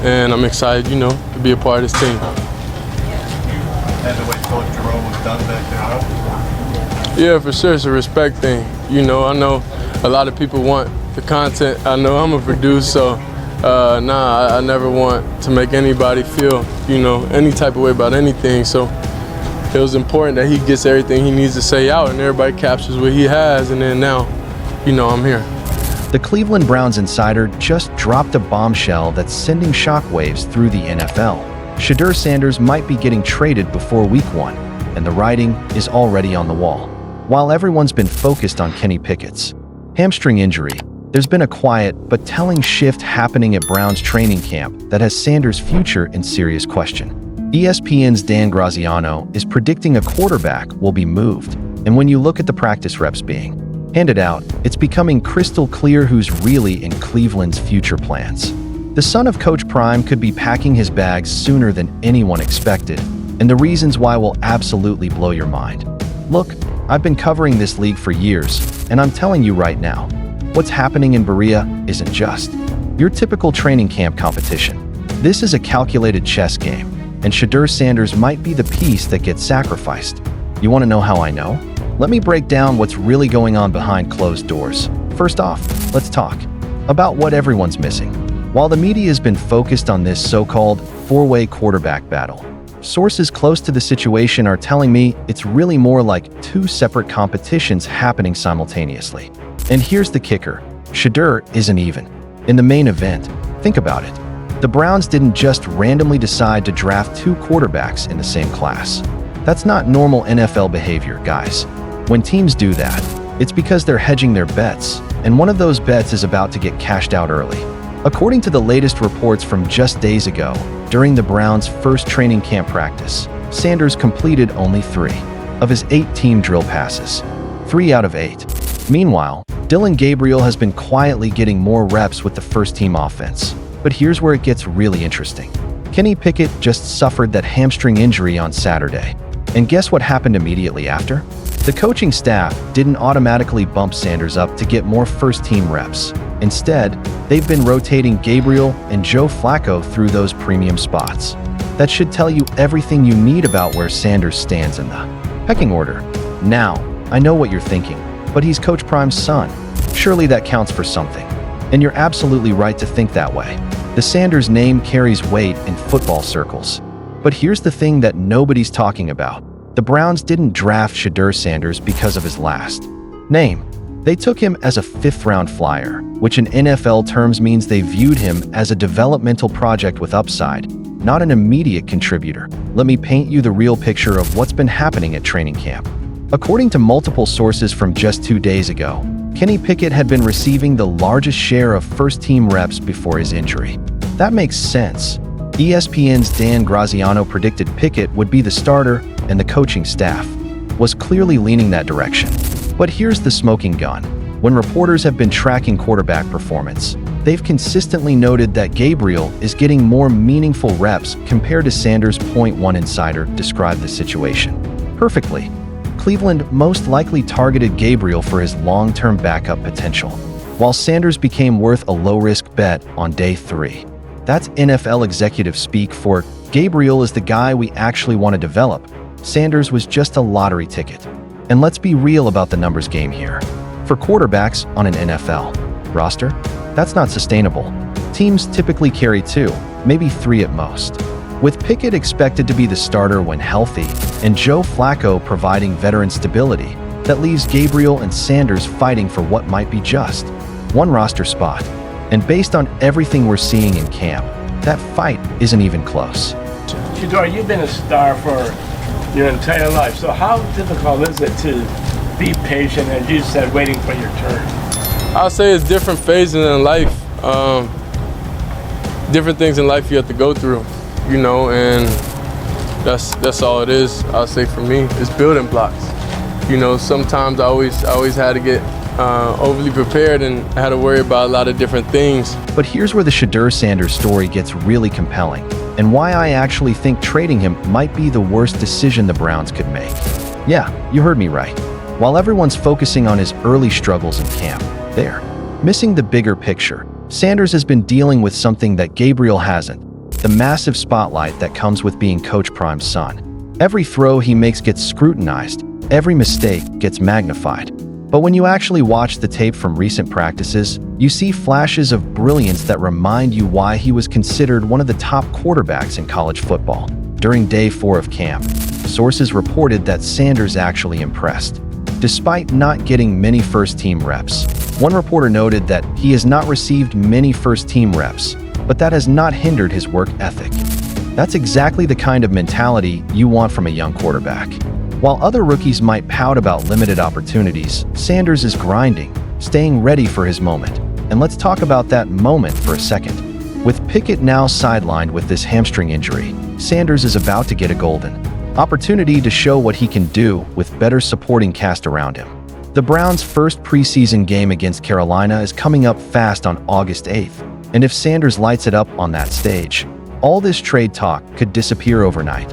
and I'm excited, to be a part of this team. And the way Coach Jerome was done back there, huh? Yeah, for sure, it's a respect thing. I know a lot of people want the content. I know I'm a producer, so I never want to make anybody feel, any type of way about anything. So it was important that he gets everything he needs to say out and everybody captures what he has, and then now, I'm here. The Cleveland Browns insider just dropped a bombshell that's sending shockwaves through the NFL. Shedeur Sanders might be getting traded before Week 1, and the writing is already on the wall. While everyone's been focused on Kenny Pickett's hamstring injury, there's been a quiet but telling shift happening at Browns training camp that has Sanders' future in serious question. ESPN's Dan Graziano is predicting a quarterback will be moved, and when you look at the practice reps being handed out, it's becoming crystal clear who's really in Cleveland's future plans. The son of Coach Prime could be packing his bags sooner than anyone expected, and the reasons why will absolutely blow your mind. Look, I've been covering this league for years, and I'm telling you right now, what's happening in Berea isn't just your typical training camp competition. This is a calculated chess game, and Shedeur Sanders might be the piece that gets sacrificed. You want to know how I know? Let me break down what's really going on behind closed doors. First off, let's talk about what everyone's missing. While the media has been focused on this so-called four-way quarterback battle, sources close to the situation are telling me it's really more like two separate competitions happening simultaneously. And here's the kicker, Shedeur isn't even in the main event. Think about it. The Browns didn't just randomly decide to draft two quarterbacks in the same class. That's not normal NFL behavior, guys. When teams do that, it's because they're hedging their bets, and one of those bets is about to get cashed out early. According to the latest reports from just days ago, during the Browns' first training camp practice, Sanders completed only 3 of his 8 team drill passes. 3 out of 8. Meanwhile, Dillon Gabriel has been quietly getting more reps with the first-team offense. But here's where it gets really interesting. Kenny Pickett just suffered that hamstring injury on Saturday. And guess what happened immediately after? The coaching staff didn't automatically bump Sanders up to get more first-team reps. Instead, they've been rotating Gabriel and Joe Flacco through those premium spots. That should tell you everything you need about where Sanders stands in the pecking order. Now, I know what you're thinking, but he's Coach Prime's son. Surely that counts for something. And you're absolutely right to think that way. The Sanders name carries weight in football circles. But here's the thing that nobody's talking about. The Browns didn't draft Shedeur Sanders because of his last name. They took him as a 5th-round flyer, which in NFL terms means they viewed him as a developmental project with upside, not an immediate contributor. Let me paint you the real picture of what's been happening at training camp. According to multiple sources from just 2 days ago, Kenny Pickett had been receiving the largest share of first-team reps before his injury. That makes sense. ESPN's Dan Graziano predicted Pickett would be the starter, and the coaching staff was clearly leaning that direction. But here's the smoking gun. When reporters have been tracking quarterback performance, they've consistently noted that Gabriel is getting more meaningful reps compared to Sanders. One insider described the situation perfectly. Cleveland most likely targeted Gabriel for his long-term backup potential, while Sanders became worth a low-risk bet on day 3. That's NFL executive speak for Gabriel is the guy we actually want to develop. Sanders was just a lottery ticket. And let's be real about the numbers game here. For quarterbacks on an NFL roster, that's not sustainable. Teams typically carry 2, maybe 3 at most. With Pickett expected to be the starter when healthy, and Joe Flacco providing veteran stability, that leaves Gabriel and Sanders fighting for what might be just one roster spot. And based on everything we're seeing in camp, that fight isn't even close. Shedeur, you've been a star for your entire life, so how difficult is it to be patient, as you said, waiting for your turn? I'll say it's different phases in life, different things in life you have to go through, and that's all it is. I'll say for me, it's building blocks. Sometimes I always had to get overly prepared and had to worry about a lot of different things. But here's where the Shedeur Sanders story gets really compelling, and why I actually think trading him might be the worst decision the Browns could make. Yeah, you heard me right. While everyone's focusing on his early struggles in camp, they're missing the bigger picture. Sanders has been dealing with something that Gabriel hasn't, the massive spotlight that comes with being Coach Prime's son. Every throw he makes gets scrutinized, every mistake gets magnified. But when you actually watch the tape from recent practices, you see flashes of brilliance that remind you why he was considered one of the top quarterbacks in college football. During day 4 of camp, sources reported that Sanders actually impressed. Despite not getting many first-team reps, one reporter noted that he has not received many first-team reps, but that has not hindered his work ethic. That's exactly the kind of mentality you want from a young quarterback. While other rookies might pout about limited opportunities, Sanders is grinding, staying ready for his moment. And let's talk about that moment for a second. With Pickett now sidelined with this hamstring injury, Sanders is about to get a golden opportunity to show what he can do with better supporting cast around him. The Browns' first preseason game against Carolina is coming up fast on August 8th, and if Sanders lights it up on that stage, all this trade talk could disappear overnight.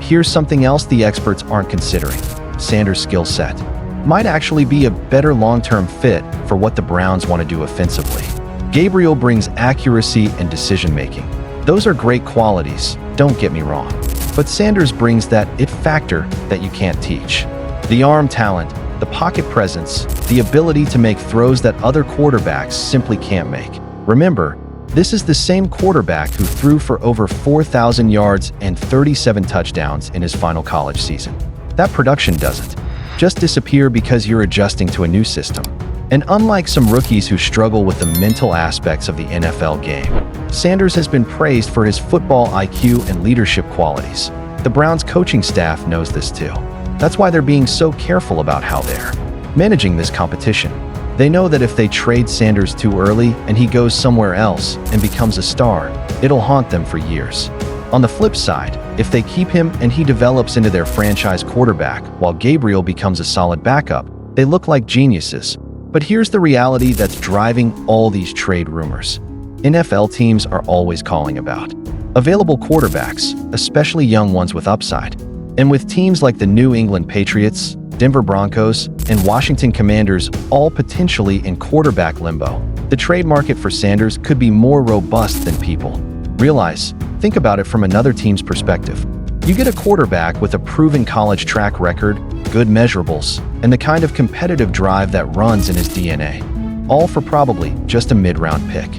Here's something else the experts aren't considering. Sanders' skill set might actually be a better long-term fit for what the Browns want to do offensively. Gabriel brings accuracy and decision-making. Those are great qualities, don't get me wrong. But Sanders brings that it factor that you can't teach. The arm talent, the pocket presence, the ability to make throws that other quarterbacks simply can't make. Remember, this is the same quarterback who threw for over 4,000 yards and 37 touchdowns in his final college season. That production doesn't just disappear because you're adjusting to a new system. And unlike some rookies who struggle with the mental aspects of the NFL game, Sanders has been praised for his football IQ and leadership qualities. The Browns coaching staff knows this too. That's why they're being so careful about how they're managing this competition. They know that if they trade Sanders too early and he goes somewhere else and becomes a star, it'll haunt them for years. On the flip side, if they keep him and he develops into their franchise quarterback while Gabriel becomes a solid backup, they look like geniuses. But here's the reality that's driving all these trade rumors. NFL teams are always calling about available quarterbacks, especially young ones with upside. And with teams like the New England Patriots, Denver Broncos, and Washington Commanders all potentially in quarterback limbo, the trade market for Sanders could be more robust than people realize. Think about it from another team's perspective. You get a quarterback with a proven college track record, good measurables, and the kind of competitive drive that runs in his DNA, all for probably just a mid-round pick.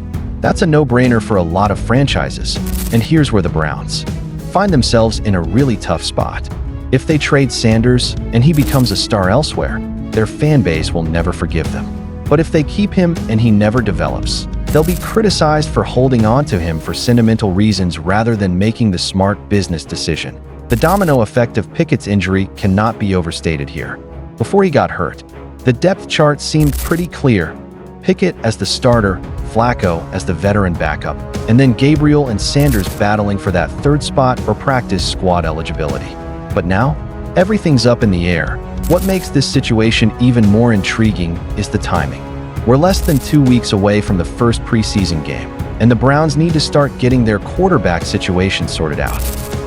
That's a no-brainer for a lot of franchises. And here's where the Browns find themselves in a really tough spot. If they trade Sanders and he becomes a star elsewhere, their fan base will never forgive them. But if they keep him and he never develops, they'll be criticized for holding on to him for sentimental reasons rather than making the smart business decision. The domino effect of Pickett's injury cannot be overstated here. Before he got hurt, the depth chart seemed pretty clear. Pickett as the starter, Flacco as the veteran backup, and then Gabriel and Sanders battling for that third spot or practice squad eligibility. But now, everything's up in the air. What makes this situation even more intriguing is the timing. We're less than 2 weeks away from the first preseason game, and the Browns need to start getting their quarterback situation sorted out.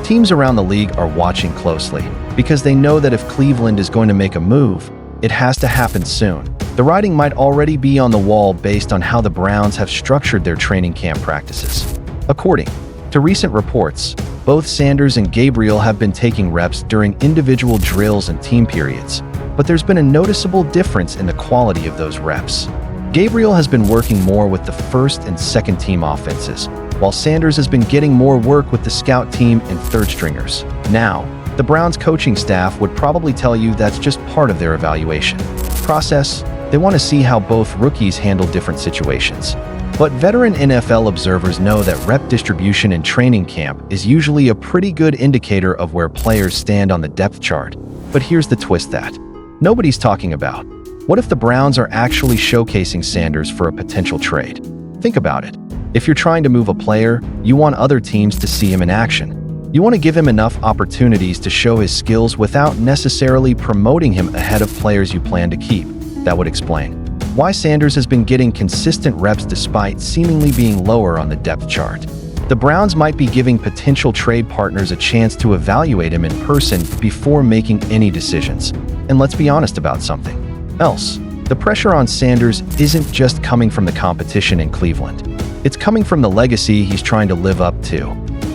Teams around the league are watching closely because they know that if Cleveland is going to make a move, it has to happen soon. The writing might already be on the wall based on how the Browns have structured their training camp practices. According to recent reports, both Sanders and Gabriel have been taking reps during individual drills and team periods, but there's been a noticeable difference in the quality of those reps. Gabriel has been working more with the first and second team offenses, while Sanders has been getting more work with the scout team and third stringers. Now, the Browns coaching staff would probably tell you that's just part of their evaluation process. They want to see how both rookies handle different situations. But veteran NFL observers know that rep distribution in training camp is usually a pretty good indicator of where players stand on the depth chart. But here's the twist that nobody's talking about. What if the Browns are actually showcasing Sanders for a potential trade? Think about it. If you're trying to move a player, you want other teams to see him in action. You want to give him enough opportunities to show his skills without necessarily promoting him ahead of players you plan to keep. That would explain why Sanders has been getting consistent reps despite seemingly being lower on the depth chart. The Browns might be giving potential trade partners a chance to evaluate him in person before making any decisions. And let's be honest about something else. The pressure on Sanders isn't just coming from the competition in Cleveland. It's coming from the legacy he's trying to live up to.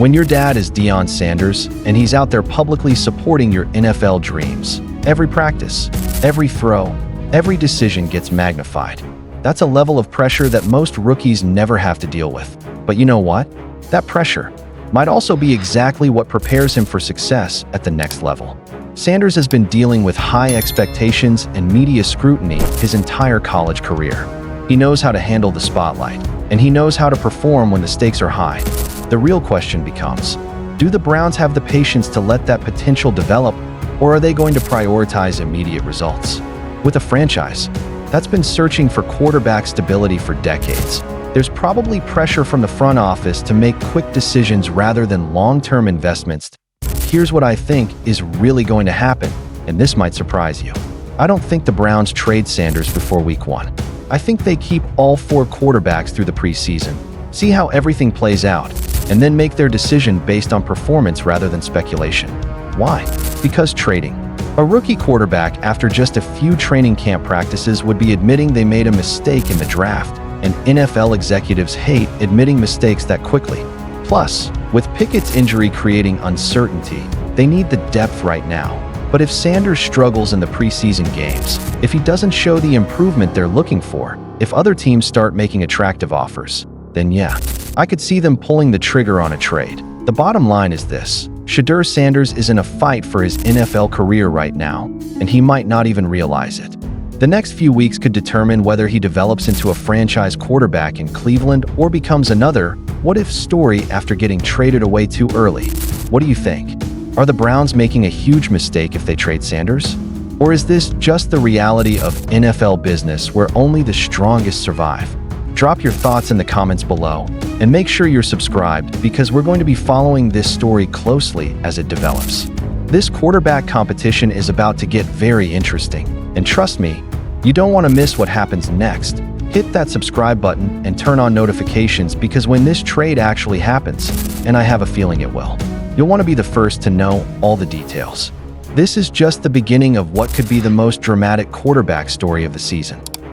When your dad is Deion Sanders and he's out there publicly supporting your NFL dreams, every practice, every throw, every decision gets magnified. That's a level of pressure that most rookies never have to deal with. But you know what? That pressure might also be exactly what prepares him for success at the next level. Sanders has been dealing with high expectations and media scrutiny his entire college career. He knows how to handle the spotlight, and he knows how to perform when the stakes are high. The real question becomes, do the Browns have the patience to let that potential develop, or are they going to prioritize immediate results? With a franchise that's been searching for quarterback stability for decades, there's probably pressure from the front office to make quick decisions rather than long-term investments. Here's what I think is really going to happen, and this might surprise you. I don't think the Browns trade Sanders before Week 1. I think they keep all 4 quarterbacks through the preseason, see how everything plays out, and then make their decision based on performance rather than speculation. Why? Because trading a rookie quarterback after just a few training camp practices would be admitting they made a mistake in the draft, and NFL executives hate admitting mistakes that quickly. Plus, with Pickett's injury creating uncertainty, they need the depth right now. But if Sanders struggles in the preseason games, if he doesn't show the improvement they're looking for, if other teams start making attractive offers, then yeah, I could see them pulling the trigger on a trade. The bottom line is this: Shedeur Sanders is in a fight for his NFL career right now, and he might not even realize it. The next few weeks could determine whether he develops into a franchise quarterback in Cleveland or becomes another what-if story after getting traded away too early. What do you think? Are the Browns making a huge mistake if they trade Sanders? Or is this just the reality of NFL business where only the strongest survive? Drop your thoughts in the comments below, and make sure you're subscribed because we're going to be following this story closely as it develops. This quarterback competition is about to get very interesting, and trust me, you don't want to miss what happens next. Hit that subscribe button and turn on notifications because when this trade actually happens, and I have a feeling it will, you'll want to be the first to know all the details. This is just the beginning of what could be the most dramatic quarterback story of the season.